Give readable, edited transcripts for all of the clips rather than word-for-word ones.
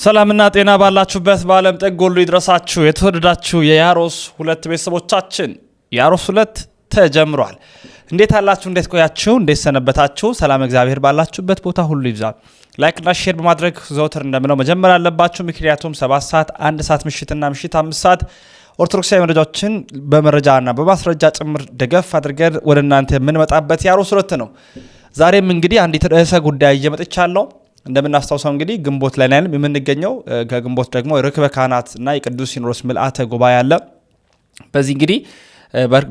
ሰላምና ጤና ባላችሁበት በዓለም ጥግ ሁሉ ይድረሳችሁ የተወደዳችሁ የያሮስ ሁለት ቤተሰቦቻችን ያሮስ ሁለት ተጀምሯል። እንዴት አላችሁ? እንዴት ቆያችሁ? እንዴት ሰነበታችሁ? ሰላም እግዚአብሔር ባላችሁበት ቦታ ሁሉ ይብዛ። ላይክ እና ሼር በማድረግ ዘውትር እንደምነው መጀመር አለባችሁ። ምክንያቱም 7 ሰዓት 1 ሰዓት ምሽትና ምሽት 5 ሰዓት ኦርቶዶክሳዊ መረጃዎችን በመረጃና በማስረጃ ጭምር ደገፍ አድርገን ወደ እናንተ የምንመጣበት ያሮስ ሁለት ነው። ዛሬም እንግዲህ አንዲት ርዕሰ ጉዳይ እየመጥቻለሁ። እንደምናስተውሰው እንግዲህ ግንቦት ላይ ነን የምንገኘው። ከግንቦት ደግሞ ርክበ ካህናት እና የቅዱስ ሲኖዶስ ምልአተ ጉባኤ አለ። በዚህ እንግዲህ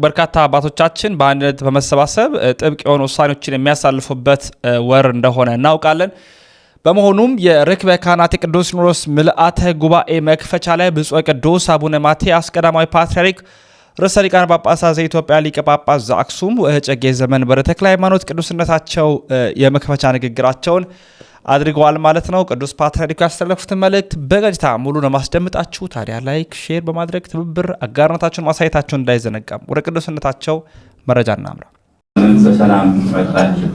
በርካታ አባቶቻችን በአንድነት በመሰባሰብ ጥብቅ የሆኑ ውሳኔዎችን የሚያሳልፉበት ወር እንደሆነ እናውቃለን። በመሆኑም የርክበ ካህናት የቅዱስ ሲኖዶስ ምልአተ ጉባኤ መክፈቻ ላይ ብፁዕ ቅዱስ አቡነ ማትያስ ቀዳማዊ ፓትርያርክ ርዕሰ ሊቃነ ጳጳሳት ዘኢትዮጵያ ሊቀ ጳጳስ ዘአክሱም ወእጨጌ ዘመንበረ ተክለ ሃይማኖት ቅዱስነታቸው የመክፈቻ ንግግራቸውን አድርገዋል ማለት ነው። ቅዱስ ፓትርያርኩ ያስተላለፉትን መልእክት በቀጥታ ሙሉ ለማስደምጣችሁ ታዲያ ላይክ ሼር በማድረግ ትብብር አጋርነታችሁን ማሳየታችሁን እንዳይዘነጋም ወደ ቅዱስነታቸው መረጃ እናምራ። በሰላም መጣችሁ።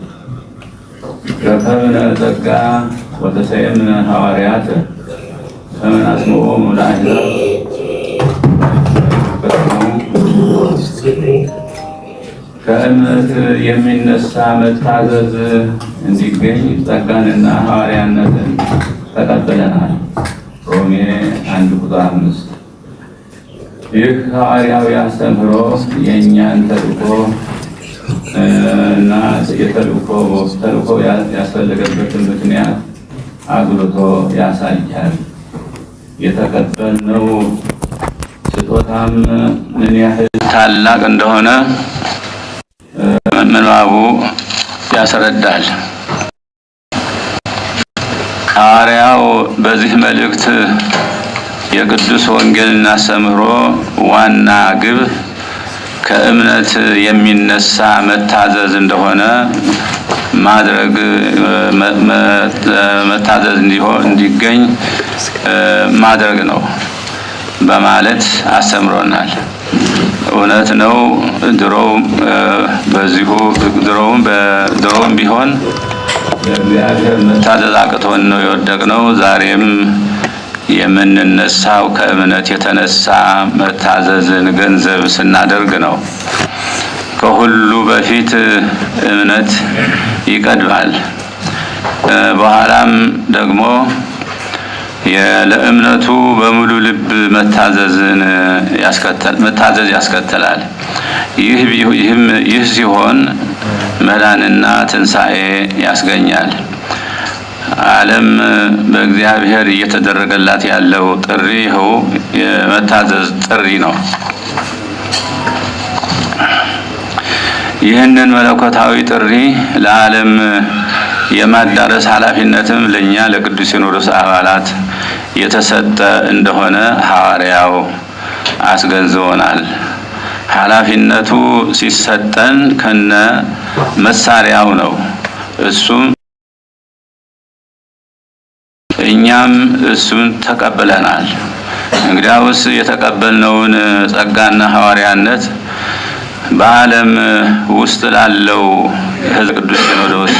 ረከብነ ጸጋ ወተሰየምነ ሐዋርያት ከመ አስምዖሙ ለአሕዛብ ከእምነት የሚነሳ መታዘዝ እንዲገኝ ጸጋንና ሐዋርያነትን ተቀብለናል። ሮሜ 1:5 ይህ ሐዋርያዊ አስተምህሮ የእኛን ተልእኮ እና ተልእኮ ያስፈለገበትን ምክንያት አጉልቶ ያሳያል። የተቀበልነው ስጦታም ምን ያህል ታላቅ እንደሆነ ምንባቡ ያስረዳል። ሐዋርያው በዚህ መልእክት የቅዱስ ወንጌልን አስተምህሮ ዋና ግብ ከእምነት የሚነሳ መታዘዝ እንደሆነ ማድረግ መታዘዝ እንዲገኝ ማድረግ ነው በማለት አስተምሮናል። እውነት ነው። ድሮውም ቢሆን እግዚአብሔር መታዘዝ አቅቶን ነው የወደቅነው። ዛሬም የምንነሳው ከእምነት የተነሳ መታዘዝን ገንዘብ ስናደርግ ነው። ከሁሉ በፊት እምነት ይቀድማል። በኋላም ደግሞ ለእምነቱ በሙሉ ልብ መታዘዝ ያስከተላል። ይህ ሲሆን መዳንና ትንሣኤ ያስገኛል። ዓለም በእግዚአብሔር እየተደረገላት ያለው ጥሪ ይኸው የመታዘዝ ጥሪ ነው። ይህንን መለኮታዊ ጥሪ ለዓለም የማዳረስ ኃላፊነትም ለኛ ለቅዱስ ሲኖዶስ አባላት የተሰጠ እንደሆነ ሐዋርያው አስገንዝቦናል። ኃላፊነቱ ሲሰጠን ከነ መሳሪያው ነው። እኛም እሱን ተቀብለናል። እንግዲያውስ የተቀበልነውን ጸጋና ሐዋርያነት በዓለም ውስጥ ላለው ሕዝብ ቅዱስ ሲኖዶስ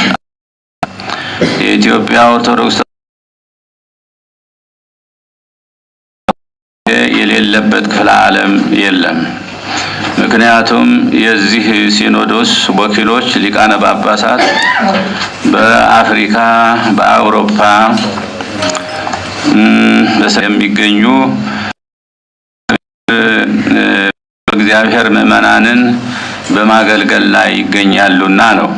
የኢትዮጵያ ኦርቶዶክስ የሌለበት ክፍለ ዓለም የለም። ምክንያቱም የዚህ ሲኖዶስ ወኪሎች ሊቃነ ጳጳሳት በአፍሪካ፣ በአውሮፓ የሚገኙ እግዚአብሔር ምዕመናንን በማገልገል ላይ ይገኛሉና ነው።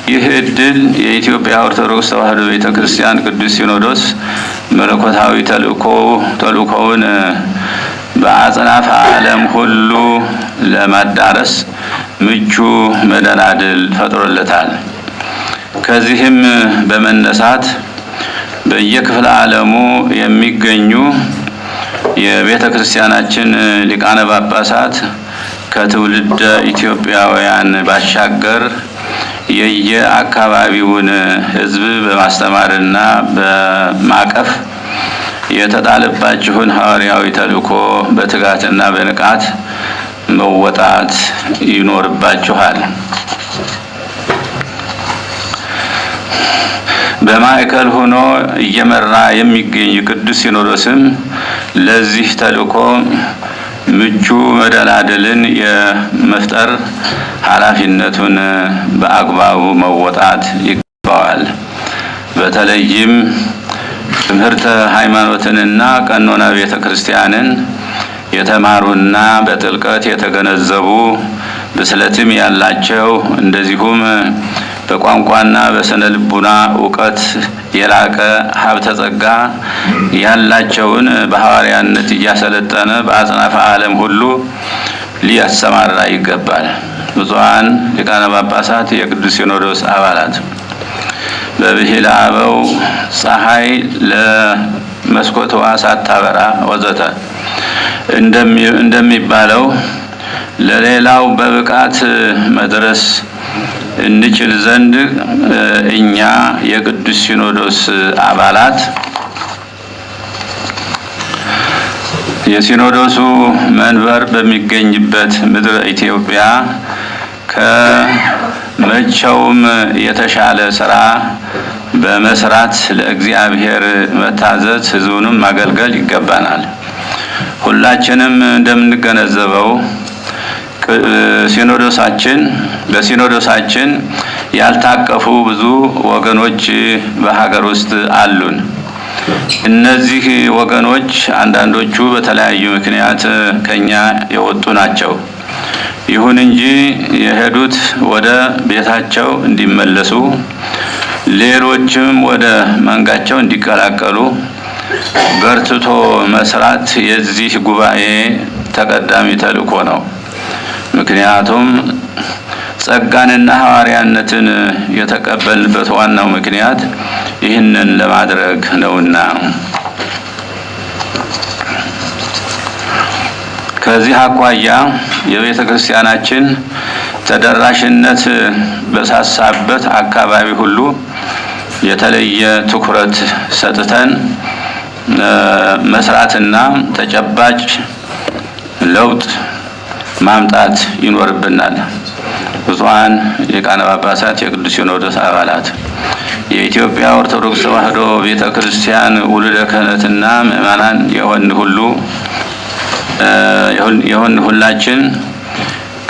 ይህ ዕድል የኢትዮጵያ ኦርቶዶክስ ተዋሕዶ ቤተክርስቲያን ቅዱስ ሲኖዶስ መለኮታዊ ተልእኮውን በአጽናፈ ዓለም ሁሉ ለማዳረስ ምቹ መደላድል ፈጥሮለታል። ከዚህም በመነሳት በየክፍለ ዓለሙ የሚገኙ የቤተ ክርስቲያናችን ሊቃነ ጳጳሳት ከትውልደ ኢትዮጵያውያን ባሻገር የየአካባቢውን ሕዝብ በማስተማርና በማቀፍ የተጣለባችሁን ሐዋርያዊ ተልእኮ በትጋትና በንቃት መወጣት ይኖርባችኋል። በማዕከል ሆኖ እየመራ የሚገኝ ቅዱስ ሲኖዶስም ለዚህ ተልእኮ ምቹ መደላደልን የመፍጠር ኃላፊነቱን በአግባቡ መወጣት ይገባዋል። በተለይም ትምህርተ ሃይማኖትንና ቀኖና ቤተ ክርስቲያንን የተማሩና በጥልቀት የተገነዘቡ ብስለትም ያላቸው እንደዚሁም በቋንቋና በስነ ልቡና እውቀት የላቀ ሀብተ ጸጋ ያላቸውን በሐዋርያነት እያሰለጠነ በአጽናፈ ዓለም ሁሉ ሊያሰማራ ይገባል። ብፁዓን ሊቃነ ጳጳሳት፣ የቅዱስ ሲኖዶስ አባላት፣ በብሂለ አበው ፀሐይ ለመስኮትዋ ሳታበራ ወዘተ እንደሚባለው ለሌላው በብቃት መድረስ እንችል ዘንድ እኛ የቅዱስ ሲኖዶስ አባላት የሲኖዶሱ መንበር በሚገኝበት ምድረ ኢትዮጵያ ከመቼውም የተሻለ ስራ በመስራት ለእግዚአብሔር መታዘዝ፣ ሕዝቡንም ማገልገል ይገባናል። ሁላችንም እንደምንገነዘበው በሲኖዶሳችን ያልታቀፉ ብዙ ወገኖች በሀገር ውስጥ አሉን። እነዚህ ወገኖች አንዳንዶቹ በተለያዩ ምክንያት ከኛ የወጡ ናቸው። ይሁን እንጂ የሄዱት ወደ ቤታቸው እንዲመለሱ፣ ሌሎችም ወደ መንጋቸው እንዲቀላቀሉ በርትቶ መስራት የዚህ ጉባኤ ተቀዳሚ ተልእኮ ነው። ምክንያቱም ጸጋንና ሐዋርያነትን የተቀበልንበት ዋናው ምክንያት ይህንን ለማድረግ ነውና። ከዚህ አኳያ የቤተ ክርስቲያናችን ተደራሽነት በሳሳበት አካባቢ ሁሉ የተለየ ትኩረት ሰጥተን መስራትና ተጨባጭ ለውጥ ማምጣት ይኖርብናል። ብፁዓን ሊቃነ ጳጳሳት፣ የቅዱስ ሲኖዶስ አባላት፣ የኢትዮጵያ ኦርቶዶክስ ተዋሕዶ ቤተ ክርስቲያን ውሉደ ክህነትና ምእመናን የሆን ሁላችን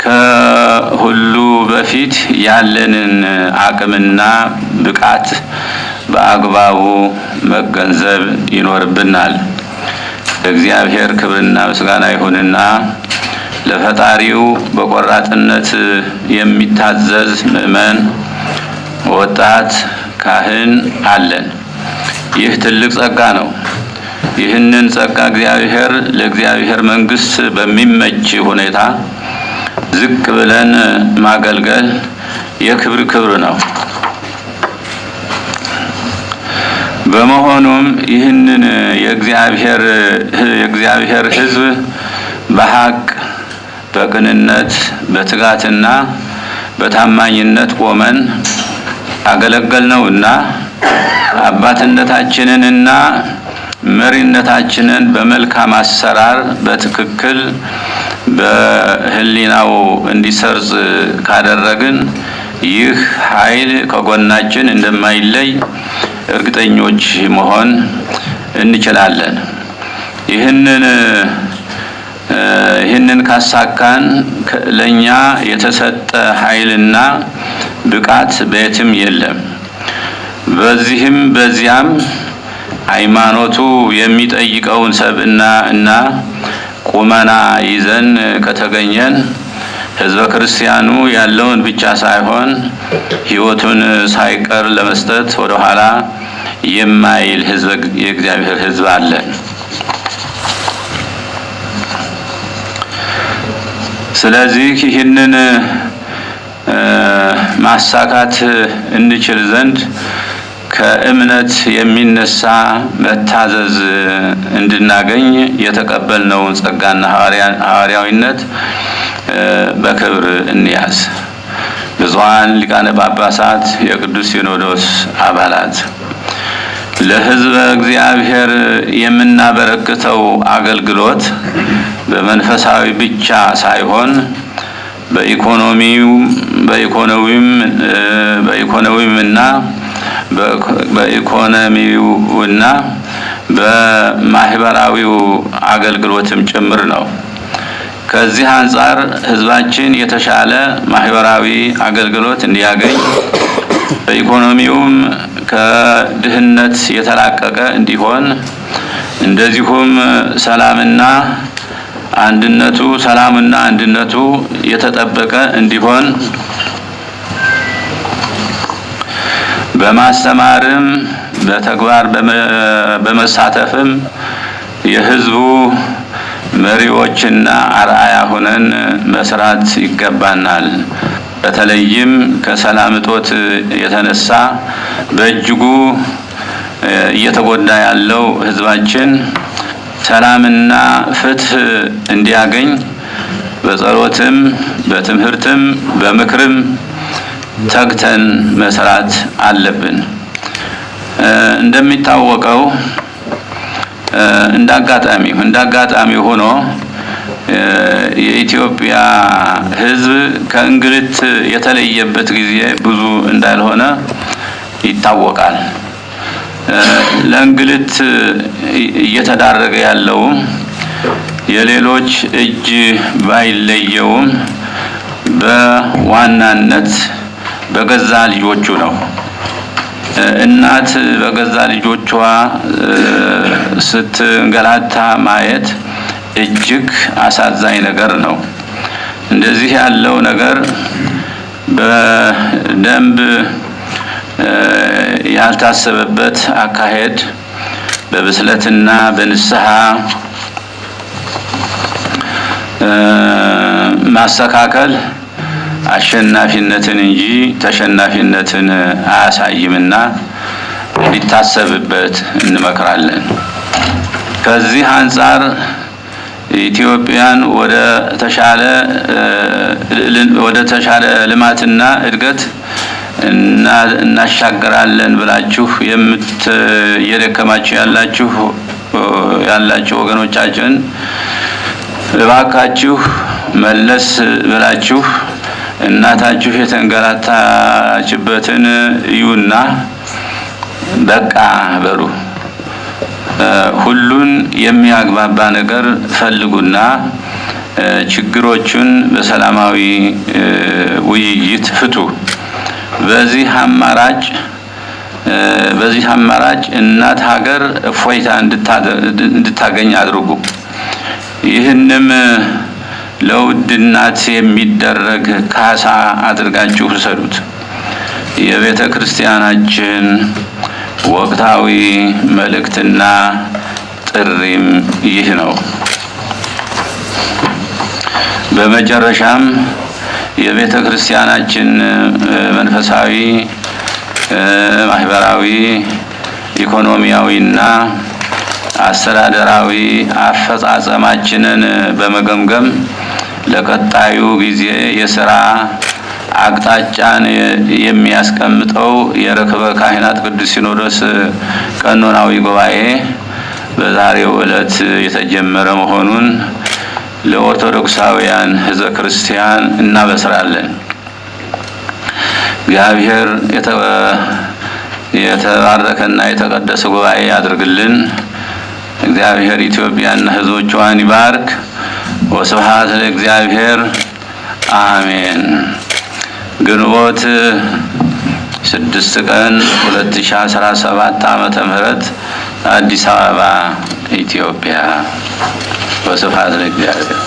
ከሁሉ በፊት ያለንን አቅምና ብቃት በአግባቡ መገንዘብ ይኖርብናል። ለእግዚአብሔር ክብርና ምስጋና ይሁንና ለፈጣሪው በቆራጥነት የሚታዘዝ ምእመን፣ ወጣት ካህን አለን። ይህ ትልቅ ጸጋ ነው። ይህንን ጸጋ ለእግዚአብሔር መንግሥት በሚመች ሁኔታ ዝቅ ብለን ማገልገል የክብር ክብር ነው። በመሆኑም ይህንን የእግዚአብሔር ሕዝብ በሐቅ፣ በቅንነት፣ በትጋትና በታማኝነት ቆመን አገለገልነውና አባትነታችንንና መሪነታችንን በመልካም አሰራር በትክክል በሕሊናው እንዲሰርጽ ካደረግን ይህ ኃይል ከጎናችን እንደማይለይ እርግጠኞች መሆን እንችላለን። ይህንን ካሳካን ለኛ የተሰጠ ኃይልና ብቃት በየትም የለም። በዚህም በዚያም ሃይማኖቱ የሚጠይቀውን ሰብዕና እና ቁመና ይዘን ከተገኘን ሕዝበ ክርስቲያኑ ያለውን ብቻ ሳይሆን ሕይወቱን ሳይቀር ለመስጠት ወደ ኋላ የማይል የእግዚአብሔር ሕዝብ አለን። ስለዚህ ይህንን ማሳካት እንችል ዘንድ ከእምነት የሚነሳ መታዘዝ እንድናገኝ የተቀበልነውን ጸጋና ሐዋርያዊነት በክብር እንያዝ። ብፁዓን ሊቃነ ጳጳሳት፣ የቅዱስ ሲኖዶስ አባላት፣ ለሕዝበ እግዚአብሔር የምናበረክተው አገልግሎት በመንፈሳዊ ብቻ ሳይሆን በኢኮኖሚውም እና በኢኮኖሚውና በማህበራዊው አገልግሎትም ጭምር ነው። ከዚህ አንጻር ህዝባችን የተሻለ ማህበራዊ አገልግሎት እንዲያገኝ በኢኮኖሚውም ከድህነት የተላቀቀ እንዲሆን እንደዚሁም ሰላምና አንድነቱ የተጠበቀ እንዲሆን በማስተማርም በተግባር በመሳተፍም የህዝቡ መሪዎችና አርአያ ሆነን መስራት ይገባናል። በተለይም ከሰላም እጦት የተነሳ በእጅጉ እየተጎዳ ያለው ህዝባችን ሰላምና ፍትህ እንዲያገኝ በጸሎትም በትምህርትም በምክርም ተግተን መስራት አለብን። እንደሚታወቀው እንዳጋጣሚ ሆኖ የኢትዮጵያ ህዝብ ከእንግልት የተለየበት ጊዜ ብዙ እንዳልሆነ ይታወቃል። ለእንግልት እየተዳረገ ያለውም የሌሎች እጅ ባይለየውም በዋናነት በገዛ ልጆቹ ነው። እናት በገዛ ልጆቿ ስትንገላታ ማየት እጅግ አሳዛኝ ነገር ነው። እንደዚህ ያለው ነገር በደንብ ያልታሰበበት አካሄድ በብስለትና በንስሐ ማስተካከል አሸናፊነትን እንጂ ተሸናፊነትን አያሳይምና እንዲታሰብበት እንመክራለን። ከዚህ አንጻር ኢትዮጵያን ወደ ተሻለ ልማትና እድገት እናሻገራለን ብላችሁ እየደከማችሁ ያላችሁ ወገኖቻችን እባካችሁ መለስ ብላችሁ እናታችሁ የተንገላታችበትን እዩና በቃ በሉ። ሁሉን የሚያግባባ ነገር ፈልጉና ችግሮቹን በሰላማዊ ውይይት ፍቱ። በዚህ አማራጭ እናት ሀገር እፎይታ እንድታገኝ አድርጉ። ይህንም ለውድ እናት የሚደረግ ካሳ አድርጋችሁ ውሰዱት። የቤተ ክርስቲያናችን ወቅታዊ መልእክትና ጥሪም ይህ ነው። በመጨረሻም የቤተ ክርስቲያናችን መንፈሳዊ፣ ማህበራዊ፣ ኢኮኖሚያዊና አስተዳደራዊ አፈጻጸማችንን በመገምገም ለቀጣዩ ጊዜ የሥራ አቅጣጫን የሚያስቀምጠው የርክበ ካህናት ቅዱስ ሲኖዶስ ቀኖናዊ ጉባኤ በዛሬው ዕለት የተጀመረ መሆኑን ለኦርቶዶክሳውያን ሕዝበ ክርስቲያን እናበስራለን። እግዚአብሔር የተባረከና የተቀደሰ ጉባኤ ያድርግልን። እግዚአብሔር ኢትዮጵያና ሕዝቦቿን ይባርክ። ወስብሐት ለእግዚአብሔር አሜን። ግንቦት 6 ቀን 2017 ዓመተ ምህረት አዲስ አበባ ኢትዮጵያ። ወስብሐት ለእግዚአብሔር።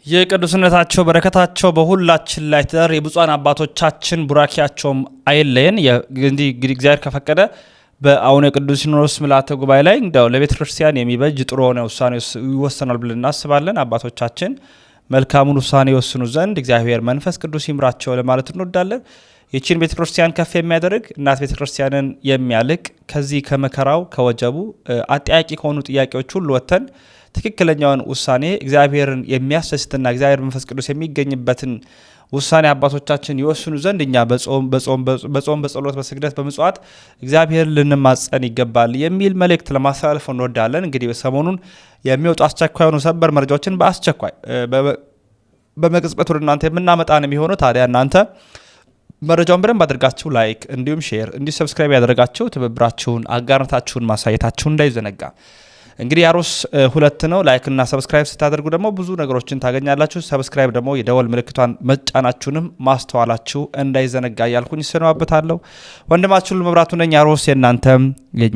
የቅዱስነታቸው በረከታቸው በሁላችን ላይ ትደር። የብፁዓን አባቶቻችን ቡራኪያቸውም አይለየን። እንግዲህ እግዚአብሔር ከፈቀደ በአቡነ ቅዱስ ሲኖዶስ ምልዓተ ጉባኤ ላይ እንደው ለቤተ ክርስቲያን የሚበጅ ጥሩ የሆነ ውሳኔ ይወሰናል ብለን እናስባለን። አባቶቻችን መልካሙን ውሳኔ ይወስኑ ዘንድ እግዚአብሔር መንፈስ ቅዱስ ይምራቸው ለማለት እንወዳለን። ይህችን ቤተ ክርስቲያን ከፍ የሚያደርግ እናት ቤተ ክርስቲያንን የሚያልቅ ከዚህ ከመከራው ከወጀቡ አጠያቂ ከሆኑ ጥያቄዎች ሁሉ ወጥተን ትክክለኛውን ውሳኔ እግዚአብሔርን የሚያስደስትና እግዚአብሔር መንፈስ ቅዱስ የሚገኝበትን ውሳኔ አባቶቻችን ይወስኑ ዘንድ እኛ በጾም በጸሎት በስግደት በመጽዋት እግዚአብሔር ልንማጸን ይገባል የሚል መልእክት ለማስተላለፍ እንወዳለን። እንግዲህ በሰሞኑን የሚወጡ አስቸኳይ የሆኑ ሰበር መረጃዎችን በአስቸኳይ በመቅጽበት ወደ እናንተ የምናመጣ ነው የሚሆነው። ታዲያ እናንተ መረጃውን በደንብ አድርጋችሁ ላይክ እንዲሁም ሼር እንዲሁም ሰብስክራይብ ያደረጋችሁ ትብብራችሁን አጋርነታችሁን ማሳየታችሁን እንዳይዘነጋ። እንግዲህ ያሮስ 2 ነው። ላይክ እና ሰብስክራይብ ስታደርጉ ደግሞ ብዙ ነገሮችን ታገኛላችሁ። ሰብስክራይብ ደግሞ የደወል ምልክቷን መጫናችሁንም ማስተዋላችሁ እንዳይዘነጋ ያልኩኝ ሰነባበታለሁ። ወንድማችሁ መብራቱ ነኝ። ያሮስ የእናንተም የኛ